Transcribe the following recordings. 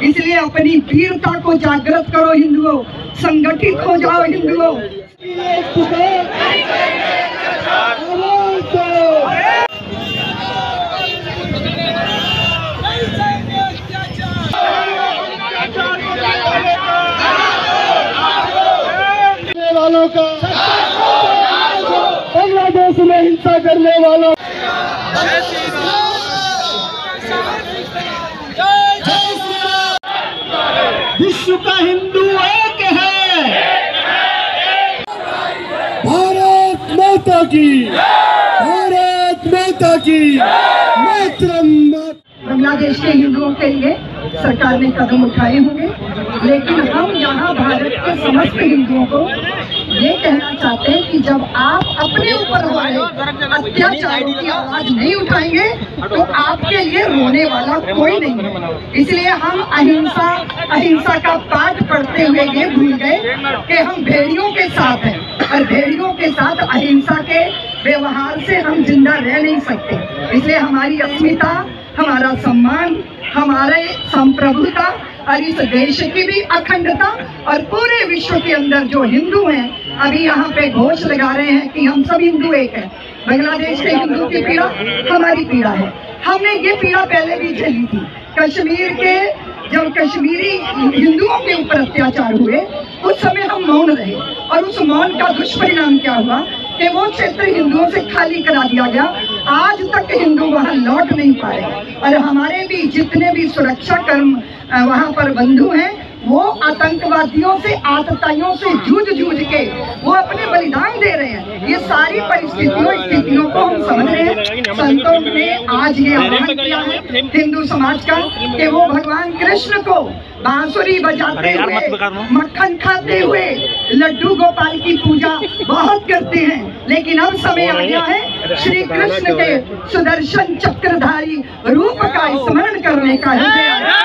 इसलिए अपनी वीरता को जागृत करो हिंदुओं, संगठित हो जाओ हिंदुओं। वालों का बांग्लादेश में हिंसा करने वालों विश्व का हिंदू एक है। भारत माता की, भारत माता की मातरम। बांग्लादेश के हिंदुओं के लिए सरकार ने कदम उठाए होंगे, लेकिन हम यहाँ भारत के समस्त हिंदुओं को ये कहना चाहते हैं कि जब आप अपने ऊपर हो रहे अत्याचारों की आवाज नहीं उठाएंगे तो आपके लिए रोने वाला कोई नहीं है। इसलिए हम अहिंसा का पाठ पढ़ते हुए ये भूल गए कि हम भेड़ियों के साथ हैं, और भेड़ियों के साथ अहिंसा के व्यवहार से हम जिंदा रह नहीं सकते। इसलिए हमारी अस्मिता, हमारा सम्मान, हमारे संप्रभुता और इस देश की भी अखंडता और पूरे विश्व के अंदर जो हिंदू हैं अभी यहाँ पे घोष लगा रहे हैं कि हम सब हिंदू एक हैं। बांग्लादेश के हिंदू की पीड़ा हमारी पीड़ा है। हमने ये पीड़ा पहले भी झेली थी। कश्मीर के जब कश्मीरी हिंदुओं के ऊपर अत्याचार हुए उस समय हम मौन रहे, और उस मौन का दुष्परिणाम क्या हुआ कि वो क्षेत्र हिंदुओं से खाली करा दिया गया। आज तक हिंदू वहां लौट नहीं पाए, और हमारे भी जितने भी सुरक्षा कर्म वहां पर बंधु हैं वो आतंकवादियों से, आतताइयों से जूझ के वो अपने बलिदान दे रहे हैं। ये सारी स्थितियों को हम समझ रहे हैं। संतों ने आज ये आह्वान किया है हिंदू समाज का कि वो भगवान कृष्ण को बांसुरी बजाते हुए, मक्खन खाते हुए, लड्डू गोपाल की पूजा बहुत करते हैं, लेकिन अब समय आ गया है श्री कृष्ण के सुदर्शन चक्रधारी रूप का स्मरण करने का है।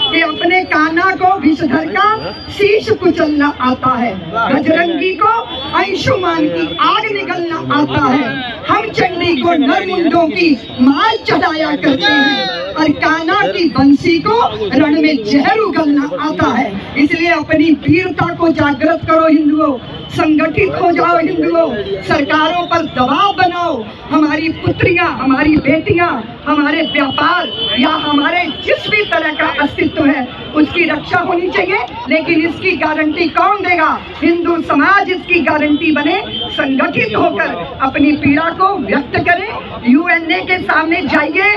कि अपने कान्हा को विषधर का शीश कुचलना आता है, बजरंगी को अंशुमान की आग निगलना आता है, हम चंडी को नरमुंडों की माल चढ़ाया करते हैं, और कान्हा की बंसी को रण में जहर उगलना आता है। इसलिए अपनी वीरता को जागृत करो हिंदुओं, संगठित हो जाओ हिंदुओं, सरकारों पर दबाव बनाओ। हमारी पुत्रियां, हमारी बेटियां, हमारे व्यापार या हमारे जिस भी तरह का अस्तित्व है उसकी रक्षा होनी चाहिए, लेकिन इसकी गारंटी कौन देगा? हिंदू समाज इसकी गारंटी बने, संगठित होकर अपनी पीड़ा को व्यक्त करें। यूएनए के सामने जाइए,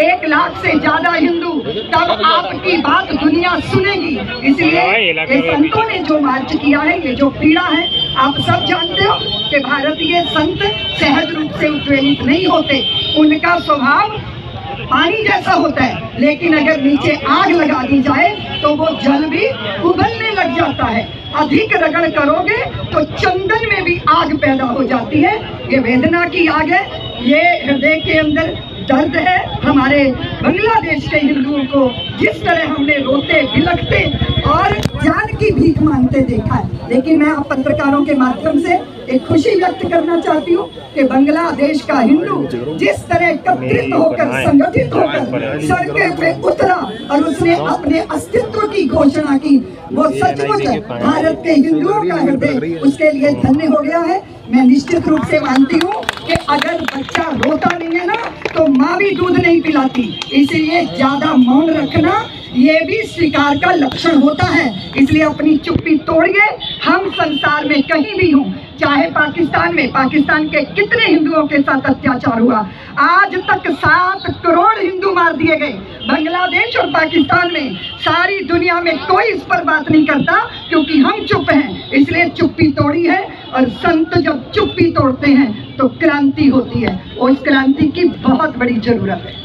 1 लाख से ज्यादा हिंदू, तब आपकी बात दुनिया सुनेगी। इसलिए ये संतों ने जो मार्च किया है, ये जो पीड़ा है, आप सब जानते हो कि भारतीय संत सहज रूप से उत्प्रेरित नहीं होते, उनका स्वभाव पानी जैसा होता है, लेकिन अगर नीचे आग लगा दी जाए तो वो जल भी उबलने लग जाता है। अधिक रगड़ करोगे तो चंदन में भी आग पैदा हो जाती है। ये वेदना की आग है, ये हृदय के अंदर दर्द है। हमारे बांग्लादेश के हिंदुओं को जिस तरह हमने रोते बिलखते और जान की भीख मांगते देखा है, लेकिन मैं आप पत्रकारों के माध्यम से एक खुशी व्यक्त करना चाहती हूँ कि बांग्लादेश का हिंदू जिस तरह एकत्रित होकर, संगठित होकर सड़कों पे उतरा और उसने अपने अस्तित्व की घोषणा की, वो सचमुच भारत के हिंदुओं का हृदय उसके लिए धन्य हो गया है। मैं निश्चित रूप से मानती हूँ कि अगर बच्चा रोता नहीं है ना तो माँ भी दूध नहीं पिलाती, इसलिए ज्यादा मौन रखना ये भी स्वीकार का लक्षण होता है। इसलिए अपनी चुप्पी तोड़िए। हम संसार में कहीं भी हों, चाहे पाकिस्तान में, पाकिस्तान के कितने हिंदुओं के साथ अत्याचार हुआ, आज तक 7 करोड़ हिंदू मार दिए गए। बांग्लादेश और पाकिस्तान में सारी दुनिया में कोई इस पर बात नहीं करता, क्योंकि हम चुप हैं। इसलिए चुप्पी तोड़ी है, और संत जब चुप्पी तोड़ते हैं तो क्रांति होती है, और इस क्रांति की बहुत बड़ी जरूरत है।